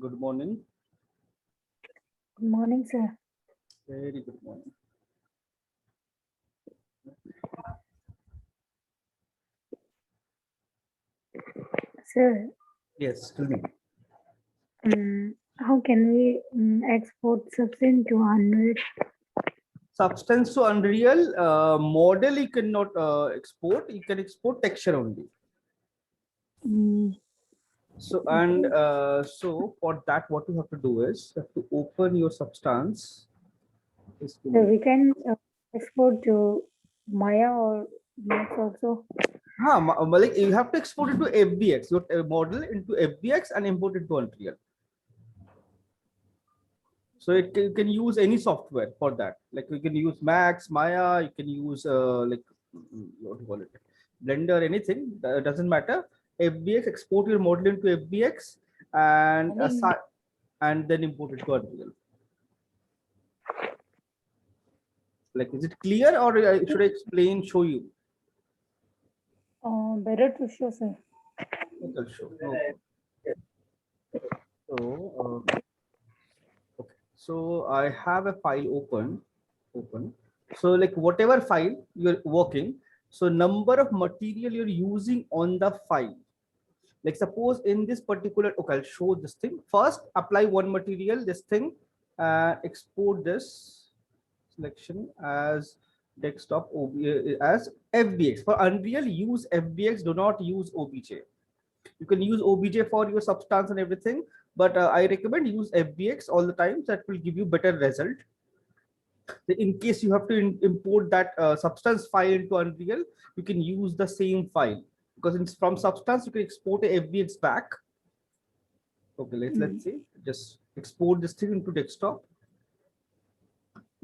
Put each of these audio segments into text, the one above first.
Good morning. Good morning, sir. Very good morning. Sir, Yes, tell me. how can we export substance to Unreal? Substance to Unreal model you cannot export. You can export texture only. Mm, okay. So for that, what you have to do is you have to open your substance. Just give So me. we can export to Maya or Max also. Like you have to export it to FBX. Your model into FBX and import it to Unreal. So you can use any software for that. Like you can use Max, Maya. You can use what do you call it, Blender, anything. Doesn't matter. FBX, export your model into FBX and and then import it to Unreal. Like, is it clear or should I explain? Show you? Better to show, sir. I'll show. Okay. So okay. So I have a file open. So like whatever file you're working, so number of material you're using on the file. Like suppose in this particular, okay, I'll show this thing. First, apply one material, this thing, export this selection as desktop as FBX. For Unreal, use FBX, do not use OBJ. You can use OBJ for your substance and everything, but I recommend use FBX all the time. That will give you better result. In case you have to import that substance file into Unreal, you can use the same file because it's from substance you can export a FBX back. Okay, let's see. Just export this thing into desktop.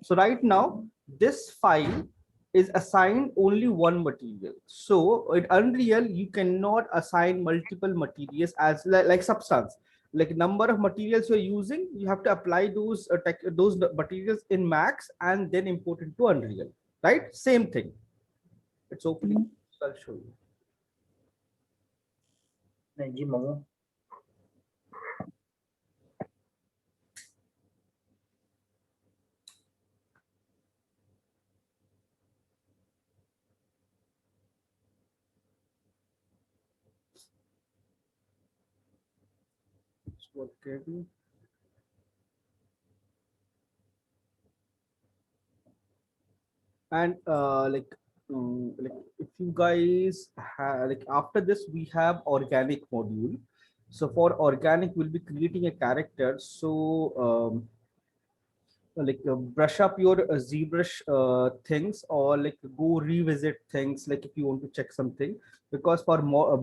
So right now this file is assigned only one material. So in Unreal, you cannot assign multiple materials as like substance. Like number of materials you're using, you have to apply those materials in Max and then import into Unreal. Right? Same thing. It's opening. So I'll show you. What can we? And like if you guys have, like after this we have organic module. So for organic we'll be creating a character. So brush up your ZBrush things, or like go revisit things, like if you want to check something, because for more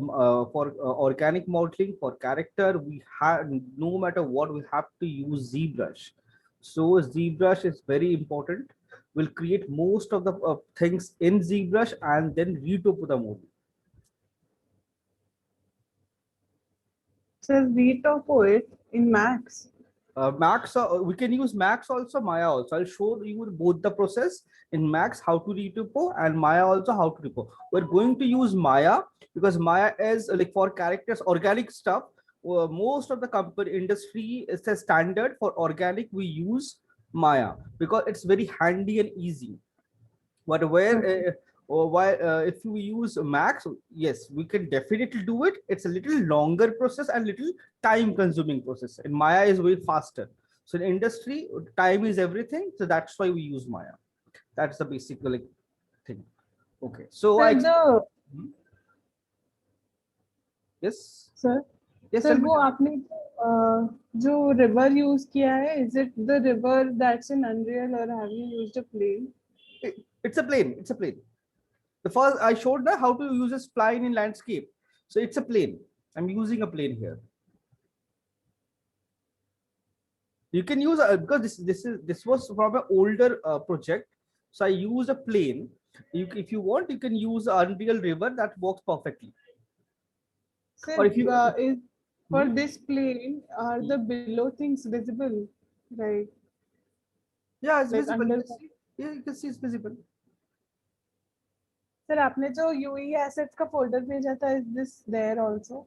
organic modeling for character, we have, no matter what, we have to use ZBrush. So ZBrush is very important. We'll create most of the things in ZBrush and then retopo the model. So we topo it in Max. Max, we can use Max also, Maya also. I'll show you both the process in Max, how to retypo, and Maya also how to repo. We're going to use Maya because Maya is like for characters, organic stuff. Most of the company industry is a standard for organic. We use Maya because it's very handy and easy. But where or why if you use Max, yes, we can definitely do it. It's a little longer process and little time consuming process, and Maya is way faster. So in industry, time is everything, so that's why we use Maya. That's the basic like thing. Okay, so Sir, the Hmm? Yes, sir, yes, sir, tell me. वो आपने जो river use किया है, is it the river that's in Unreal or have you used a plane? It's a plane. It's a plane. The first I showed the how to use a spline in landscape. So it's a plane. I'm using a plane here. You can use because this was from an older project, so I use a plane. If you want, you can use Unreal River, that works perfectly. Sir, Or if you is for Hmm? this plane are the below things visible, right? Yeah, it's Like visible. You under. can see. Yeah, you can see it's visible. Sir, आपने जो UE assets का folder भेजा था, is this there also?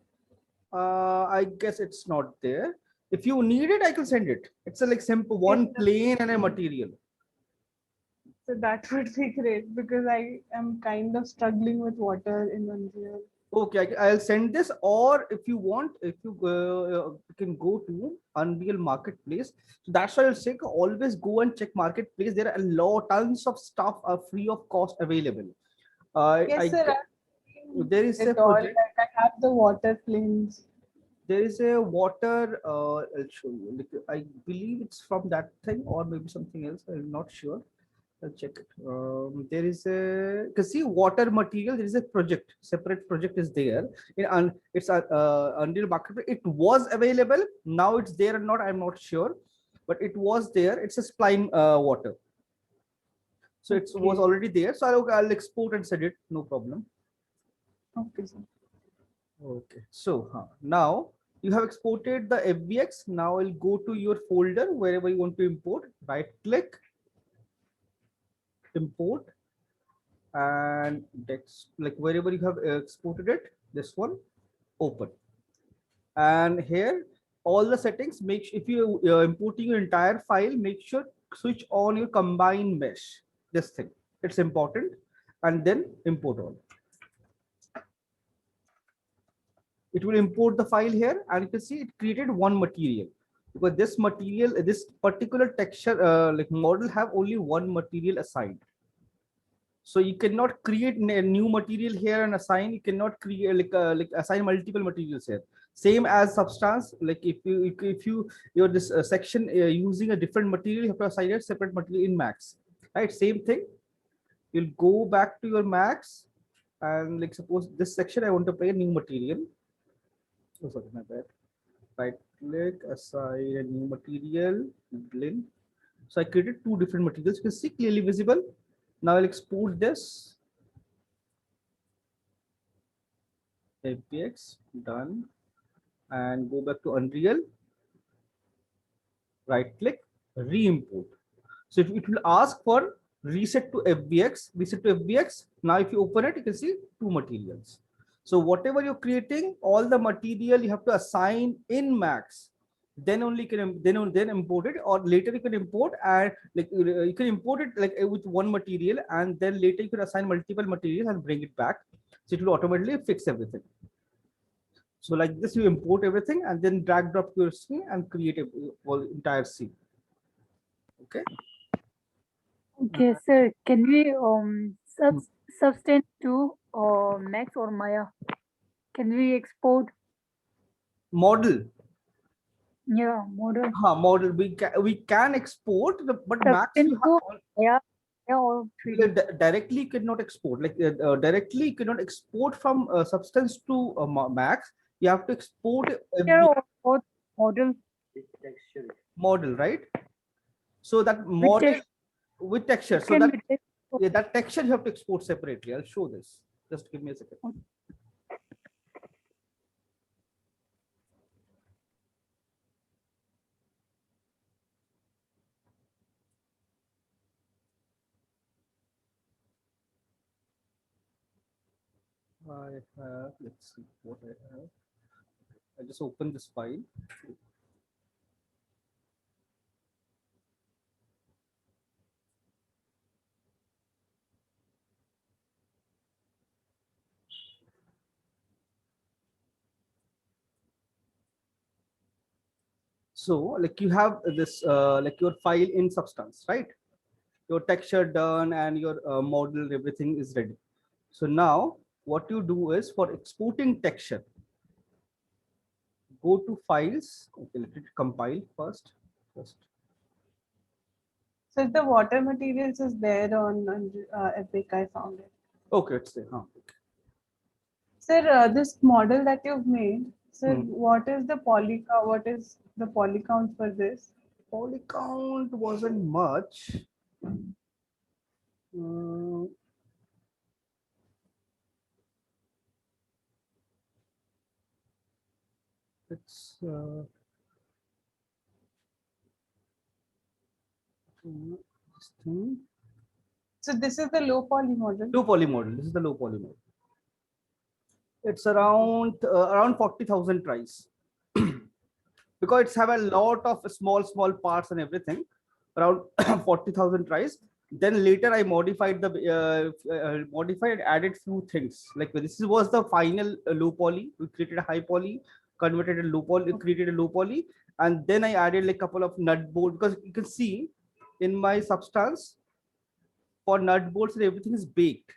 I guess it's not there. If you need it, I can send it. It's a like simple one Yes, sir. plane and a material. So that would be great because I am kind of struggling with water in Unreal. Okay, I'll send this, or if you want, if you can go to Unreal Marketplace. So that's why I'll say always go and check Marketplace. There are a lot, tons of stuff are free of cost available. Yes, sir. There is a It all project. like I have the water planes. There is a water. I'll show you. Like, I believe it's from that thing, or maybe something else. I'm not sure. I'll check it. There is a, because see, water material, there is a project, separate project is there. It's a Unreal Marketplace. It was available. Now it's there or not, I'm not sure. But it was there. It's a spline water. So it was Okay. already there. So I'll export and send it. No problem. Okay, sir. Okay. So now you have exported the FBX. Now I'll go to your folder wherever you want to import. Right click, import, and that's like wherever you have exported it, this one, open. And here all the settings, make sure if you are importing your entire file, make sure switch on your combine mesh, this thing, it's important, and then import all. It will import the file here, and you can see it created one material, because this material, this particular texture like model have only one material assigned. So you cannot create a new material here and assign. You cannot create like assign multiple materials here. Same as Substance. Like if you're this section using a different material, you have to assign a separate material in Max. Right? Same thing. You'll go back to your Max, and like suppose this section I want to play a new material. Oh, sorry, my bad. Right click, assign a new material, blend. So I created two different materials. You can see clearly visible. Now I'll export this. FBX, done. And go back to Unreal. Right click, re-import. So it will ask for reset to FBX, reset to FBX. Now if you open it, you can see two materials. So whatever you're creating, all the material you have to assign in Max. Then only can then import it, or later you can import, and like you can import it like with one material, and then later you can assign multiple materials and bring it back. So it will automatically fix everything. So like this, you import everything and then drag drop your scene and create a whole entire scene. Okay. Okay, sir. Can we substance to Max or Maya? Can we export? Model. Yeah, model. Model. We can export, but Max Substance you to have yeah or 3D. directly cannot export. Like directly you cannot export from Substance to Max. You have to export Texture or model model, right? So that with model texture. with texture. It So can that, be texture. yeah, that texture you have to export separately. I'll show this. Just give me a second. I have, let's see what I have. I just open this file. So like you have this like your file in Substance, right? Your texture done and your model, everything is ready. So now what you do is, for exporting texture, go to files. Okay, let it compile first. So the water materials is there on Epic. I found it. Okay, it's there. Sir, this model that you've made, sir, Hmm. what is the poly count? What is the poly count for this? Poly count wasn't much. It's this thing. So this is the low poly model. Low poly model. This is the low poly model. It's around 40,000 tries. because it's have a lot of small parts and everything, around 40,000 tries. Then later I modified the modified, added few things. Like this was the final low poly. We created a high poly, converted a low poly, created a low poly, and then I added like a couple of nut bolt, because you can see in my substance for nut bolts and everything is baked.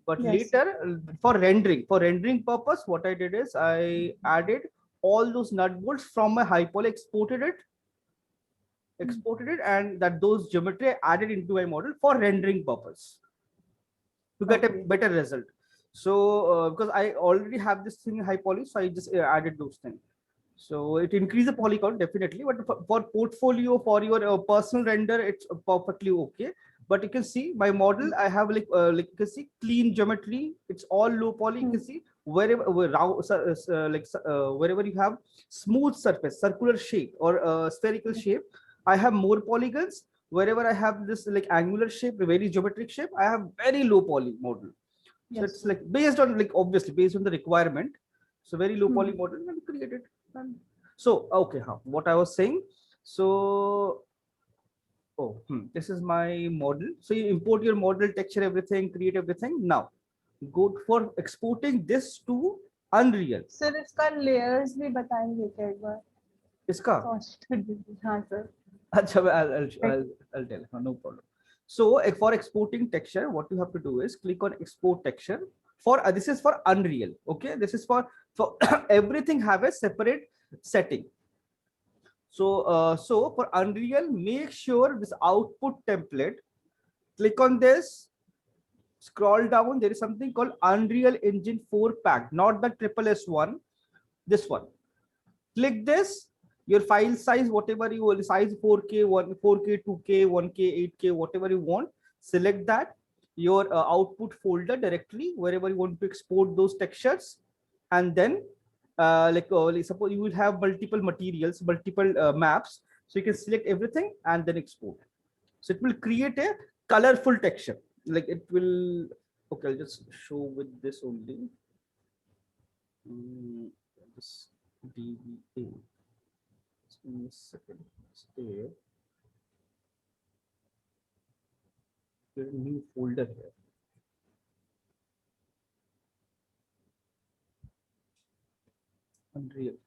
But Yes. later for rendering purpose, what I did is I added all those nut bolts from my high poly, exported it, and that those geometry I added into my model for rendering purpose to get a better result. So because I already have this thing in high poly, so I just added those things. So it increases the poly count definitely, but for portfolio, for your personal render, it's perfectly okay. But you can see my model, I have like you can see clean geometry. It's all low poly. You can see wherever wherever you have smooth surface, circular shape or spherical shape, I have more polygons. Wherever I have this like angular shape, very geometric shape, I have very low poly model. So Yes. it's like based on like obviously based on the requirement. So very low poly model and created. And so okay, what I was saying. So this is my model. So you import your model, texture, everything, create everything. Now go for exporting this to Unreal. Sir इसका layers भी बताएंगे क्या एक बार? इसका Cost. हाँ sir. अच्छा, I'll tell. No problem. So for exporting texture, what you have to do is click on export texture. For this is for Unreal. Okay, this is for everything have a separate setting. So for Unreal, make sure this output template. Click on this. Scroll down. There is something called Unreal Engine 4 pack, not the triple S one. This one. Click this. Your file size, whatever you will, size 4K, 4K, 2K, 1K, 8K, whatever you want. Select that. Your output folder directly, wherever you want to export those textures, and then like suppose you will have multiple materials, multiple maps, so you can select everything and then export. So it will create a colorful texture. Like it will. Okay, I'll just show with this only. This DVA. Give me a second. Stay. Create a new folder here. Unreal.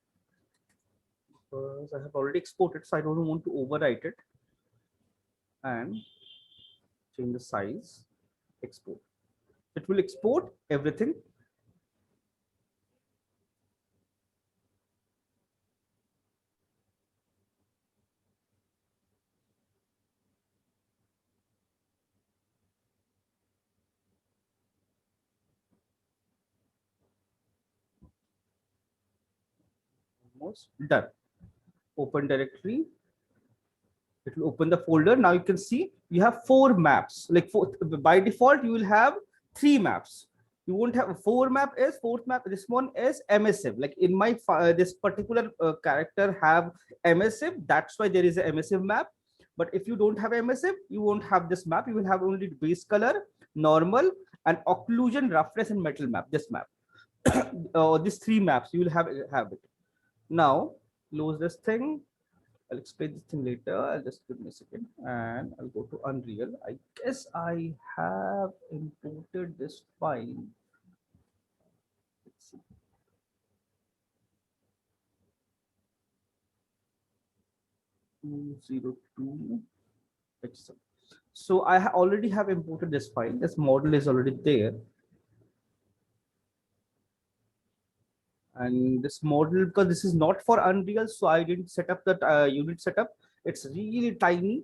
Because I have already exported, so I don't want to overwrite it. And change the size. Export. It will export everything. Almost done. Open directory. It will open the folder. Now you can see you have 4 maps. Like by default, you will have 3 maps. You won't have 4 map is fourth map. This one is emissive. Like in my this particular character have emissive. That's why there is a emissive map. But if you don't have emissive, you won't have this map. You will have only base color, normal, and occlusion, roughness, and metal map. This map. These 3 maps you will have it. Now close this thing. I'll explain this thing later. I'll just give me a second and I'll go to Unreal. I guess I have imported this file. Let's see. So I already have imported this file. This model is already there. And this model, because this is not for Unreal, so I didn't set up that unit setup. It's really tiny.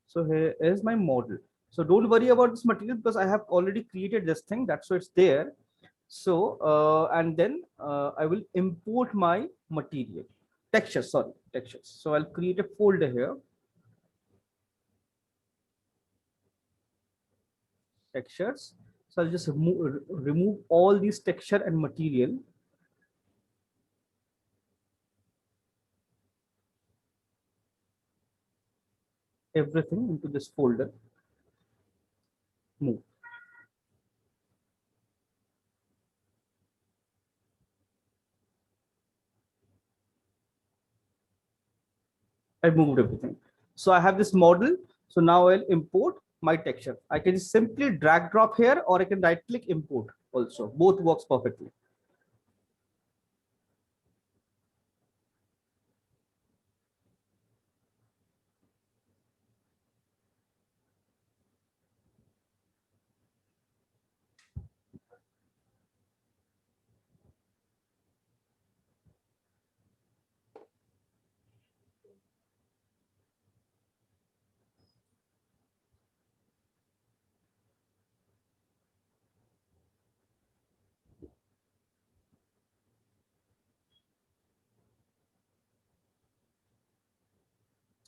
So here is my model. So don't worry about this material because I have already created this thing. That's why it's there. So and then I will import my material textures. Sorry, textures. So I'll create a folder here. Textures. So I'll just remove all these texture and material. Everything into this folder. Move. I moved everything. So I have this model. So now I'll import my texture. I can simply drag drop here, or I can right click import also. Both works perfectly.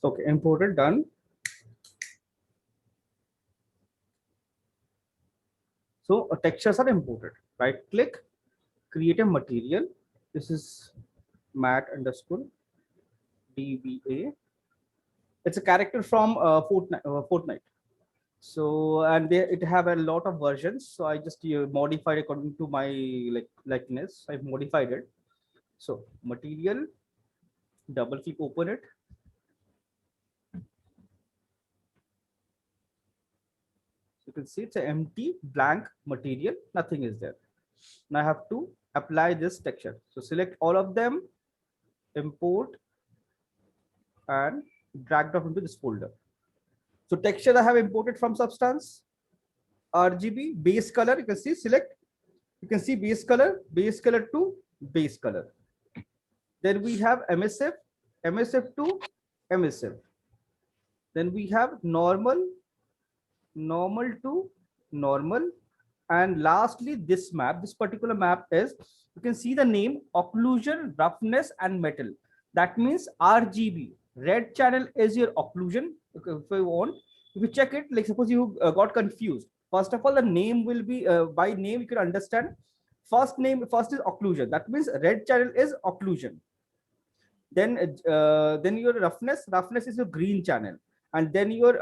Okay, imported, done. So textures are imported. Right click, create a material. This is mat underscore DBA. It's a character from Fortnite. So and it have a lot of versions. So I just modified according to my likeness. I've modified it. So material, double click, open it. You can see it's an empty blank material. Nothing is there. Now I have to apply this texture. So select all of them, import, and drag it into this folder. So texture I have imported from Substance, RGB, base color. You can see select. You can see base color to base color. Then we have MSF, MSF to MSF. Then we have normal, normal to normal. And lastly, this map, this particular map is, you can see the name occlusion, roughness, and metal. That means RGB. Red channel is your occlusion. If you want, if you check it, like suppose you got confused. First of all, the name will be by name, you can understand. First is occlusion. That means red channel is occlusion. Then your roughness is your green channel, and then your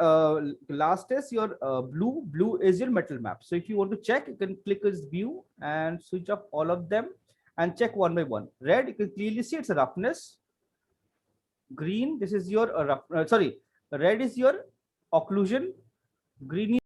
last is your blue is your metal map. So if you want to check, you can click this view and switch off all of them and check one by one. Red, you can clearly see it's a roughness. Green, this is your red is your occlusion. Green